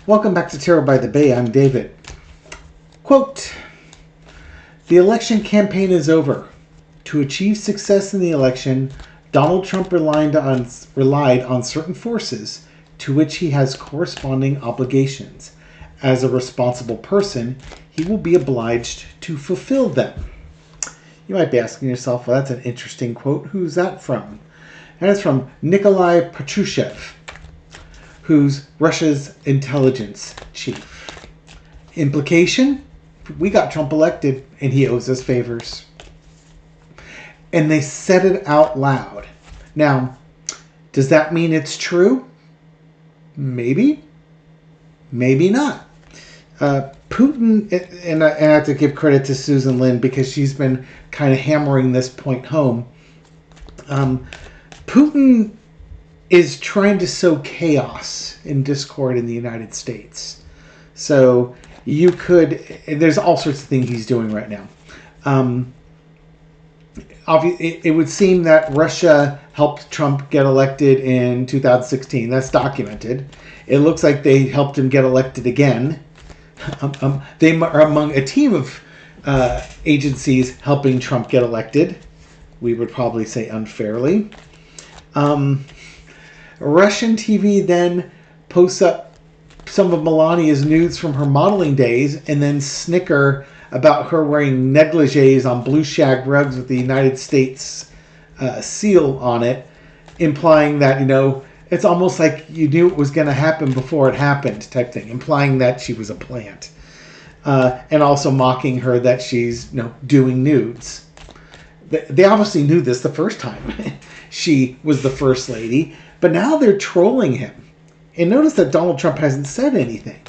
Welcome back to Tarot by the Bay. I'm David. Quote, "The election campaign is over. To achieve success in the election, Donald Trump relied on certain forces to which he has corresponding obligations. As a responsible person, he will be obliged to fulfill them." You might be asking yourself, well, that's an interesting quote. Who's that from? And it's from Nikolai Patrushev, who's Russia's intelligence chief. Implication? We got Trump elected and he owes us favors. And they said it out loud. Now, does that mean it's true? Maybe. Maybe not. Putin, and I have to give credit to Susan Lin because she's been kind of hammering this point home. Putin is trying to sow chaos and discord in the United States. So there's all sorts of things he's doing right now. It would seem that Russia helped Trump get elected in 2016. That's documented. It looks like they helped him get elected again. They are among a team of agencies helping Trump get elected. We would probably say unfairly. Russian TV then posts up some of Melania's nudes from her modeling days and then snicker about her wearing negligees on blue shag rugs with the United States seal on it, implying that, it's almost like you knew it was going to happen before it happened type thing, implying that she was a plant. And also mocking her that she's doing nudes. They obviously knew this the first time she was the first lady, but now they're trolling him. And notice that Donald Trump hasn't said anything.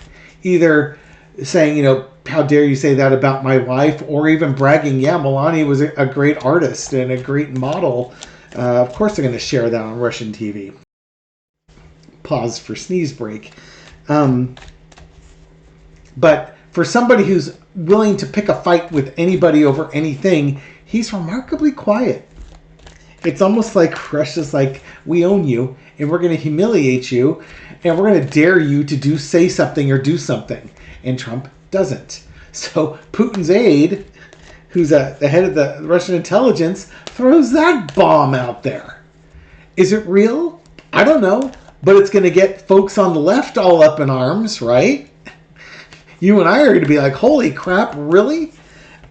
Either saying, how dare you say that about my wife, or even bragging, yeah, Melania was a great artist and a great model. Of course they're going to share that on Russian TV. Pause for sneeze break. But for somebody who's willing to pick a fight with anybody over anything, he's remarkably quiet. It's almost like Russia's like, we own you, and we're going to humiliate you, and we're going to dare you to say something or do something. And Trump doesn't. So Putin's aide, who's the head of the Russian intelligence, throws that bomb out there. Is it real? I don't know. But it's going to get folks on the left all up in arms, right? You and I are going to be like, holy crap, really?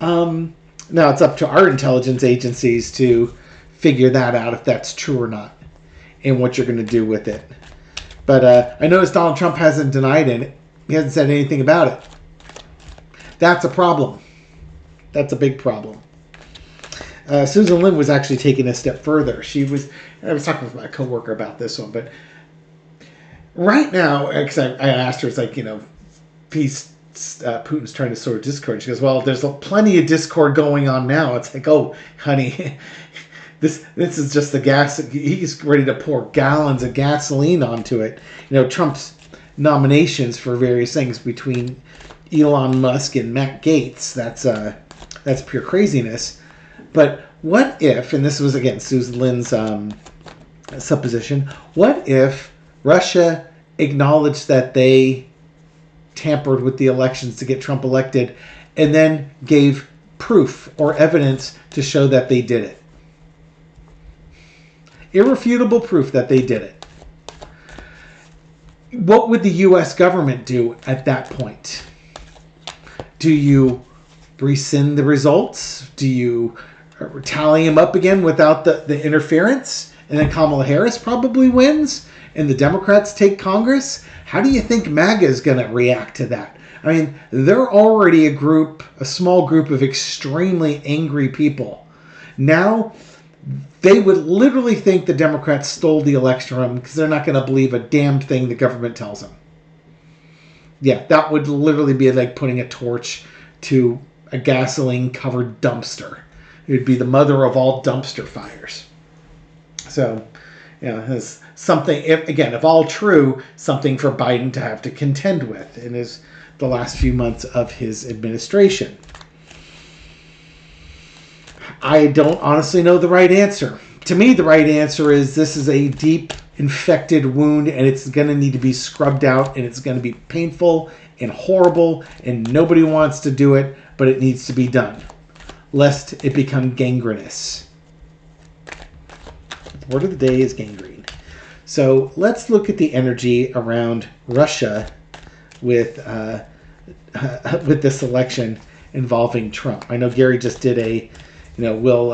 Now it's up to our intelligence agencies to figure that out, if that's true or not, and what you're going to do with it. But I noticed Donald Trump hasn't denied it. He hasn't said anything about it. That's a problem. That's a big problem. Susan Lin was actually taking a step further. I was talking with my coworker about this one, but right now, because I asked her, it's like, Putin's trying to sow discord. She goes, well, there's plenty of discord going on now. It's like, oh, honey, this is just the gas. He's ready to pour gallons of gasoline onto it. Trump's nominations for various things between Elon Musk and Matt Gaetz, that's pure craziness. But what if, and this was again Susan Lin's supposition, what if Russia acknowledged that they tampered with the elections to get Trump elected and then gave proof or evidence to show that they did it? Irrefutable proof that they did it. What would the U.S. government do at that point? Do you rescind the results? Do you tally them up again without the interference? And then Kamala Harris probably wins and the Democrats take Congress? How do you think MAGA is going to react to that? I mean, they're already a small group of extremely angry people. Now, they would literally think the Democrats stole the election from them because they're not going to believe a damn thing the government tells them. Yeah, that would literally be like putting a torch to a gasoline-covered dumpster. It would be the mother of all dumpster fires. So, it's something, if all true, something for Biden to have to contend with in the last few months of his administration. I don't honestly know the right answer. To me, the right answer is this is a deep infected wound, and it's going to need to be scrubbed out, and it's going to be painful and horrible, and nobody wants to do it, but it needs to be done, lest it become gangrenous. The word of the day is gangrene. So let's look at the energy around Russia with this election involving Trump. I know Gary just did a, will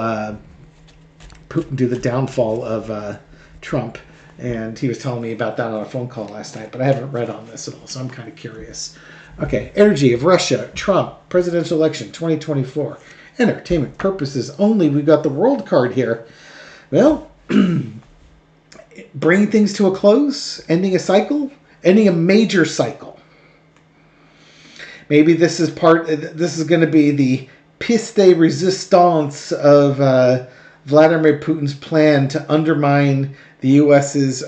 Putin do the downfall of Trump? And he was telling me about that on a phone call last night, but I haven't read on this at all, so I'm kind of curious. Okay, energy of Russia, Trump, presidential election 2024. Entertainment purposes only. We've got the world card here. Well, bringing things to a close, ending a cycle, ending a major cycle. Maybe this is going to be the pièce de résistance of Vladimir Putin's plan to undermine the U.S.'s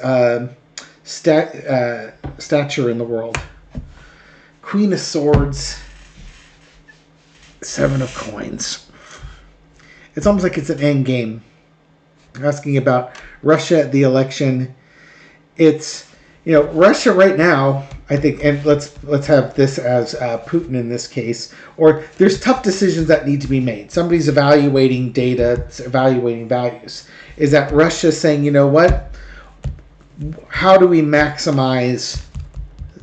stature in the world. Queen of Swords, Seven of Coins. It's almost like it's an end game. Asking about Russia at the election. It's, Russia right now, I think, and let's have this as Putin in this case, or there's tough decisions that need to be made. Somebody's evaluating data, evaluating values. Is that Russia saying, you know what? How do we maximize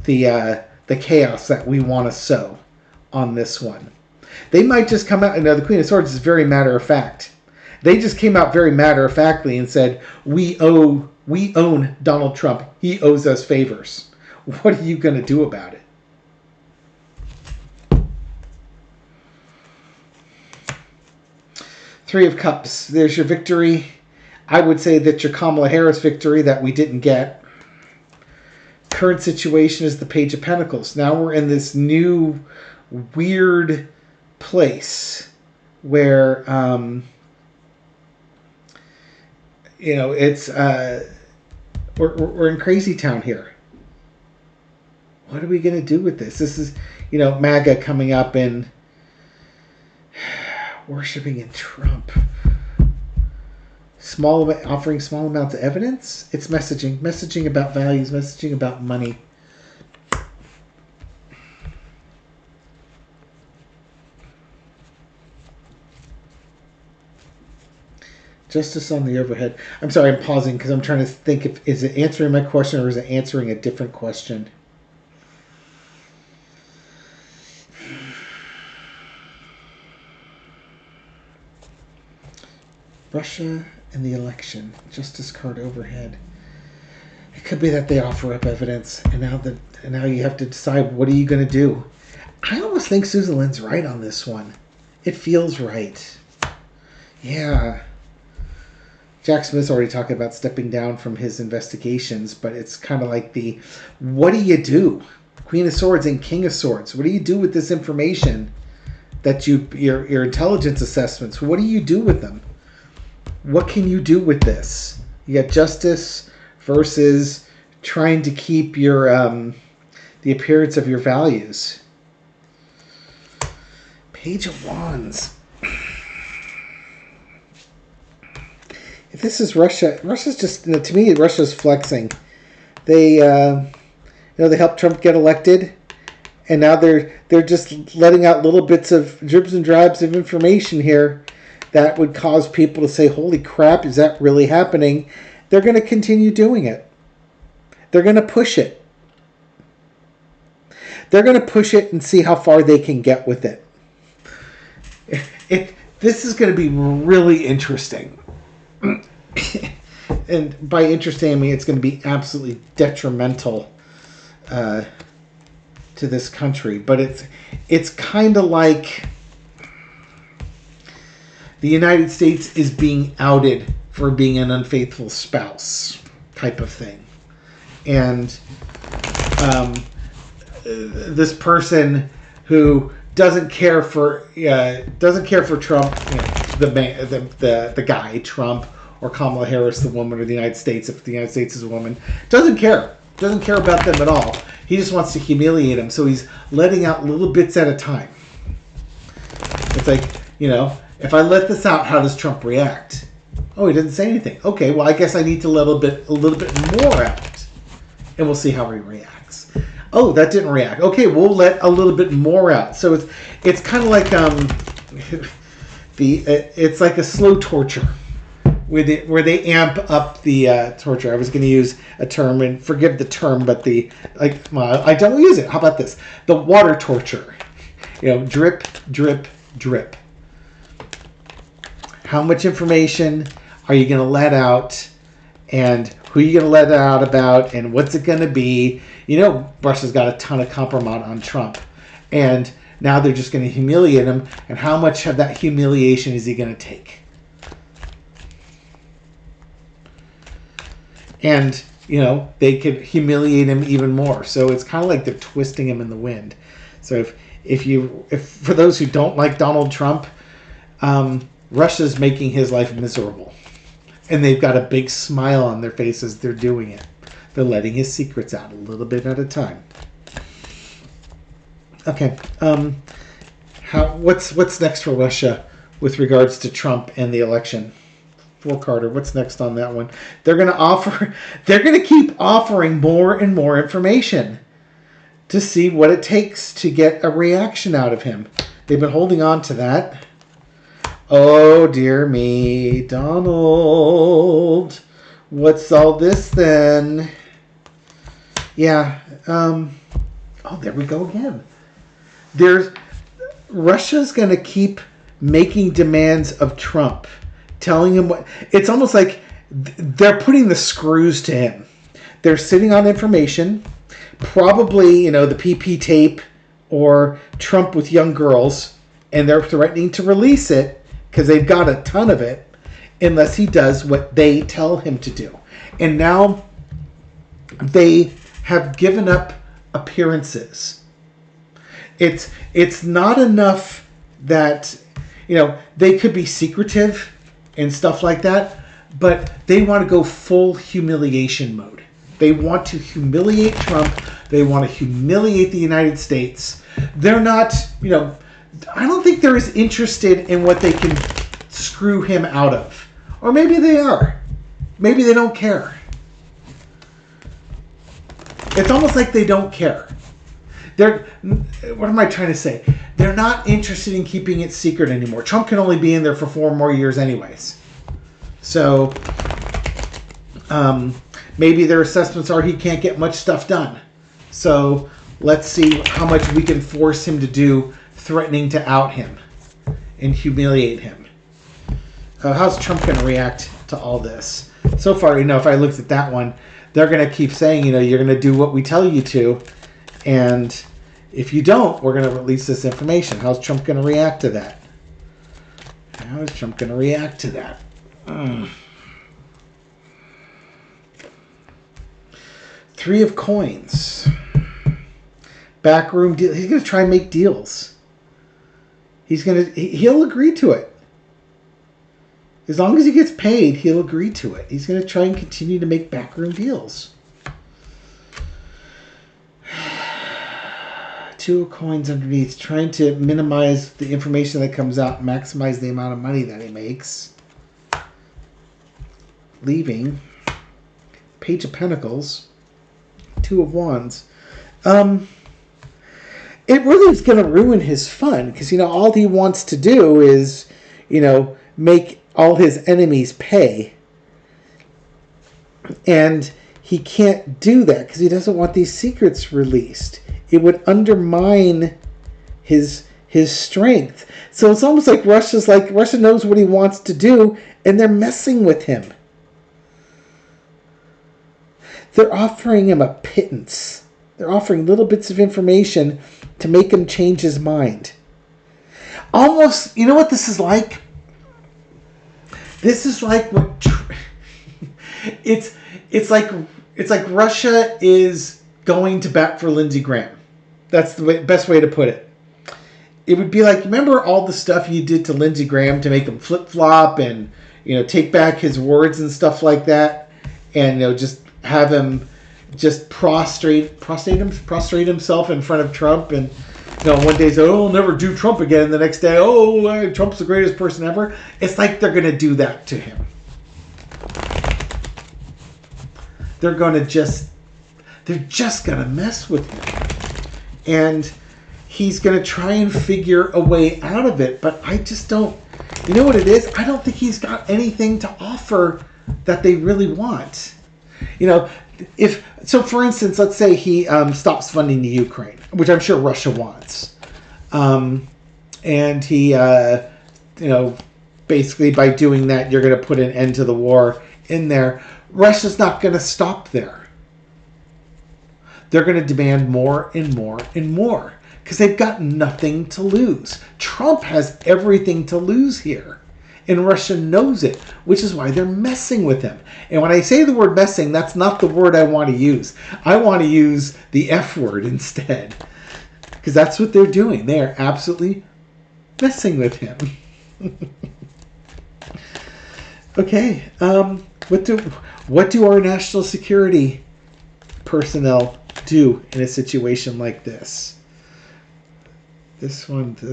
the chaos that we want to sow on this one? They might just come out. The Queen of Swords is very matter of fact. They just came out very matter of factly and said, we own Donald Trump. He owes us favors. What are you going to do about it? Three of Cups. There's your victory. I would say that your Kamala Harris victory that we didn't get. Current situation is the Page of Pentacles. Now we're in this new weird place where, it's we're in crazy town here. What are we going to do with this? This is, MAGA coming up and worshiping in Trump. Offering small amounts of evidence. It's messaging about values, messaging about money. Justice on the overhead. I'm sorry, I'm pausing because I'm trying to think is it answering my question or is it answering a different question? Russia and the election. Justice card overhead. It could be that they offer up evidence, and now you have to decide what are you going to do. I almost think Susan Lynn's right on this one. It feels right. Yeah. Jack Smith's already talking about stepping down from his investigations, but it's kind of like what do you do? Queen of Swords and King of Swords. What do you do with this information that your intelligence assessments? What do you do with them? What can you do with this? You got justice versus trying to keep your the appearance of your values. Page of Wands. If this is Russia, Russia's just, to me, Russia's flexing. They they helped Trump get elected, and now they're just letting out little bits of dribs and drabs of information here that would cause people to say, holy crap, is that really happening? They're going to continue doing it. They're going to push it. They're going to push it and see how far they can get with it. This is going to be really interesting. And by interesting, I mean it's going to be absolutely detrimental to this country. But it's kind of like the United States is being outed for being an unfaithful spouse type of thing. And this person who doesn't care for Trump, the guy Trump, or Kamala Harris, the woman, or the United States, if the United States is a woman, doesn't care about them at all. He just wants to humiliate them, so he's letting out little bits at a time. It's like, if I let this out, how does Trump react? Oh, he didn't say anything. Okay, well, I guess I need to let a little bit more out, and we'll see how he reacts. Oh, that didn't react. Okay, we'll let a little bit more out. So it's kind of like it's like a slow torture, where they amp up the torture. I was going to use a term, and forgive the term, but I don't use it. How about this? The water torture. Drip, drip, drip. How much information are you going to let out, and who are you going to let it out about, and what's it going to be? Russia's got a ton of compromise on Trump, and now they're just going to humiliate him, and how much of that humiliation is he going to take? And, they could humiliate him even more. So it's kind of like they're twisting him in the wind. So if for those who don't like Donald Trump, Russia's making his life miserable. And they've got a big smile on their faces. They're doing it. They're letting his secrets out a little bit at a time. Okay. What's next for Russia with regards to Trump and the election? For Carter, what's next on that one? They're going to keep offering more and more information to see what it takes to get a reaction out of him. They've been holding on to that. Oh, dear me, Donald. What's all this then? Yeah. Oh, there we go again. Russia's going to keep making demands of Trump, telling him what. It's almost like they're putting the screws to him. They're sitting on information, probably, the PP tape or Trump with young girls, and they're threatening to release it because they've got a ton of it unless he does what they tell him to do. And now they have given up appearances. It's not enough that, they could be secretive and stuff like that, but they want to go full humiliation mode. They want to humiliate Trump. They want to humiliate the United States. They're not, I don't think they're as interested in what they can screw him out of. Or maybe they are. Maybe they don't care. It's almost like they don't care. What am I trying to say? They're not interested in keeping it secret anymore. Trump can only be in there for 4 more years anyways. So, maybe their assessments are he can't get much stuff done. So, let's see how much we can force him to do, threatening to out him and humiliate him. How's Trump going to react to all this? So far, if I looked at that one, they're going to keep saying, you're going to do what we tell you to. And if you don't, we're going to release this information. How's Trump going to react to that? How is Trump going to react to that? 3 of coins. Backroom deal. He's going to try and make deals. He'll agree to it. As long as he gets paid, he'll agree to it. He's going to try and continue to make backroom deals. 2 of coins underneath, trying to minimize the information that comes out, maximize the amount of money that he makes. Leaving. Page of Pentacles. 2 of Wands. It really is going to ruin his fun because, all he wants to do is, make all his enemies pay. And he can't do that because he doesn't want these secrets released. It would undermine his strength. So it's almost like Russia knows what he wants to do, and they're messing with him. They're offering him a pittance. They're offering little bits of information to make him change his mind. Almost, you know what this is like? This is like what it's like Russia is going to bat for Lindsey Graham. That's the best way to put it. It would be like, remember all the stuff you did to Lindsey Graham to make him flip-flop and, take back his words and stuff like that, and, just have him just prostrate himself in front of Trump, and, one day say, oh, I'll never do Trump again, and the next day, oh, Trump's the greatest person ever. It's like they're going to do that to him. they're just going to mess with him. And he's going to try and figure a way out of it. But I just don't, you know what it is? I don't think he's got anything to offer that they really want. You know, for instance, let's say he stops funding the Ukraine, which I'm sure Russia wants. And he, basically by doing that, you're going to put an end to the war in there. Russia's not going to stop there. They're going to demand more and more and more because they've got nothing to lose. Trump has everything to lose here, and Russia knows it, which is why they're messing with him. And when I say the word messing, that's not the word I want to use. I want to use the F word instead, because that's what they're doing. They are absolutely messing with him. Okay, what do our national security personnel do in a situation like this? This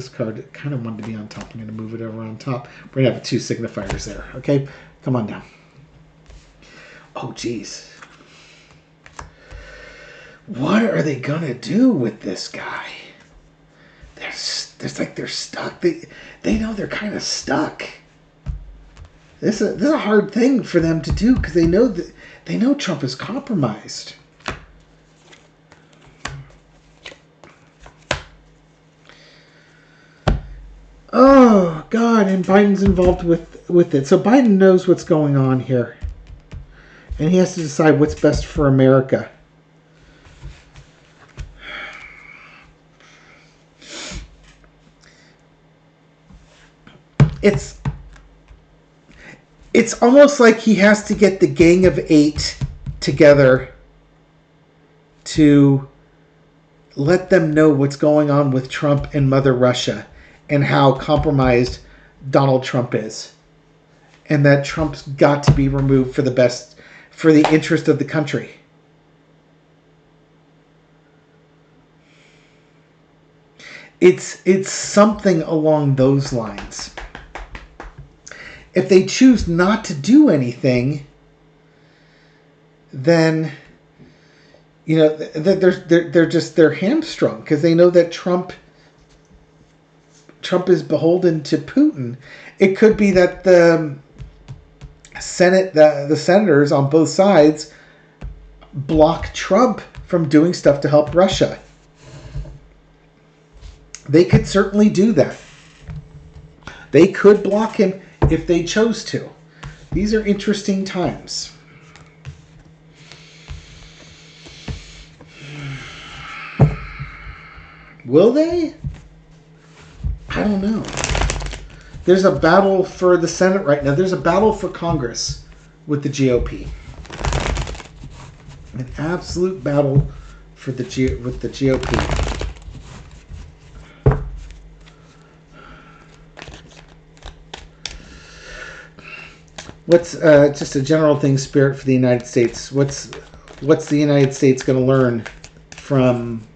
card kind of wanted to be on top. I'm going to move it over on top. We're going to have 2 signifiers there. Okay, come on down. Oh, geez. What are they going to do with this guy? They're stuck. They know they're kind of stuck. This is a hard thing for them to do because they know Trump is compromised. Oh God! And Biden's involved with it. So Biden knows what's going on here, and he has to decide what's best for America. It's almost like he has to get the Gang of 8 together to let them know what's going on with Trump and Mother Russia and how compromised Donald Trump is. And that Trump's got to be removed for the interest of the country. It's something along those lines. If they choose not to do anything, then they're hamstrung because they know that Trump is beholden to Putin. It could be that the Senate, the senators on both sides block Trump from doing stuff to help Russia. They could certainly do that. They could block him if they chose to. These are interesting times. Will they? I don't know. There's a battle for the Senate right now. There's a battle for Congress with the GOP. An absolute battle for with the GOP. What's just a general thing, Spirit, for the United States? What's the United States going to learn from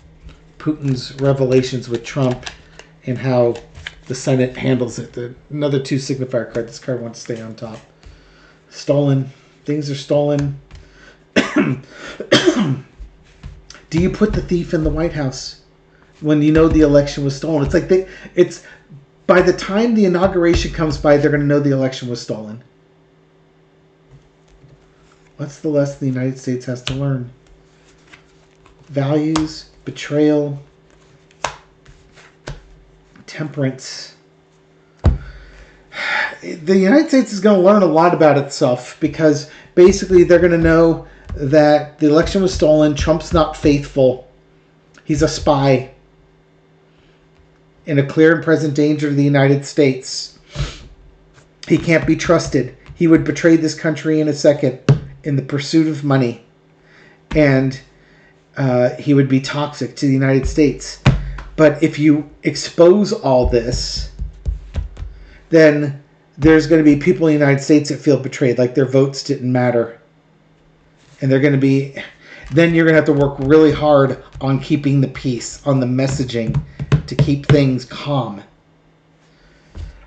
Putin's revelations with Trump and how the Senate handles it? Another 2 signifier card. This card wants to stay on top. Stolen. Things are stolen. Do you put the thief in the White House when you know the election was stolen? It's like it's by the time the inauguration comes by, they're going to know the election was stolen. What's the lesson the United States has to learn? Values, betrayal, temperance. The United States is going to learn a lot about itself because basically they're going to know that the election was stolen. Trump's not faithful. He's a spy and a clear and present danger to the United States. He can't be trusted. He would betray this country in a second in the pursuit of money. And he would be toxic to the United States. But if you expose all this, then there's going to be people in the United States that feel betrayed, like their votes didn't matter. And they're going to be... Then you're going to have to work really hard on keeping the peace, on the messaging, to keep things calm.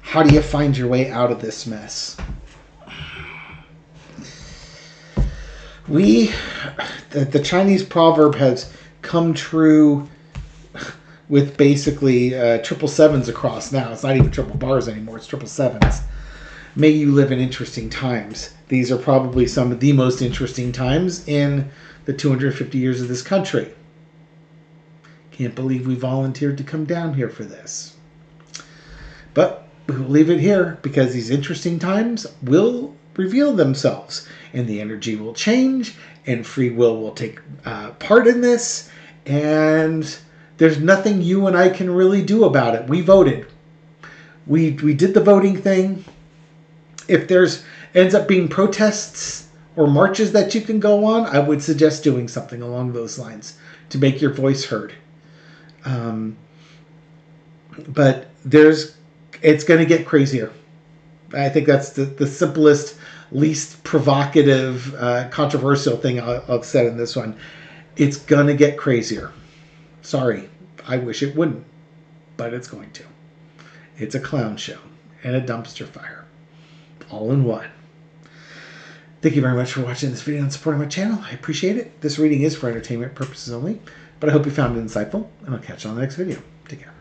How do you find your way out of this mess? The Chinese proverb has come true with basically triple sevens across now. It's not even triple bars anymore. It's triple sevens. May you live in interesting times. These are probably some of the most interesting times in the 250 years of this country. Can't believe we volunteered to come down here for this. But we'll leave it here because these interesting times will reveal themselves and the energy will change and free will take part in this, and there's nothing you and I can really do about it. We voted. We did the voting thing. If there's ends up being protests or marches that you can go on, I would suggest doing something along those lines to make your voice heard. But it's going to get crazier. I think that's the simplest, least provocative, controversial thing I've said in this one. It's going to get crazier. Sorry, I wish it wouldn't, but it's going to. It's a clown show and a dumpster fire, all in one. Thank you very much for watching this video and supporting my channel. I appreciate it. This reading is for entertainment purposes only, but I hope you found it insightful, and I'll catch you on the next video. Take care.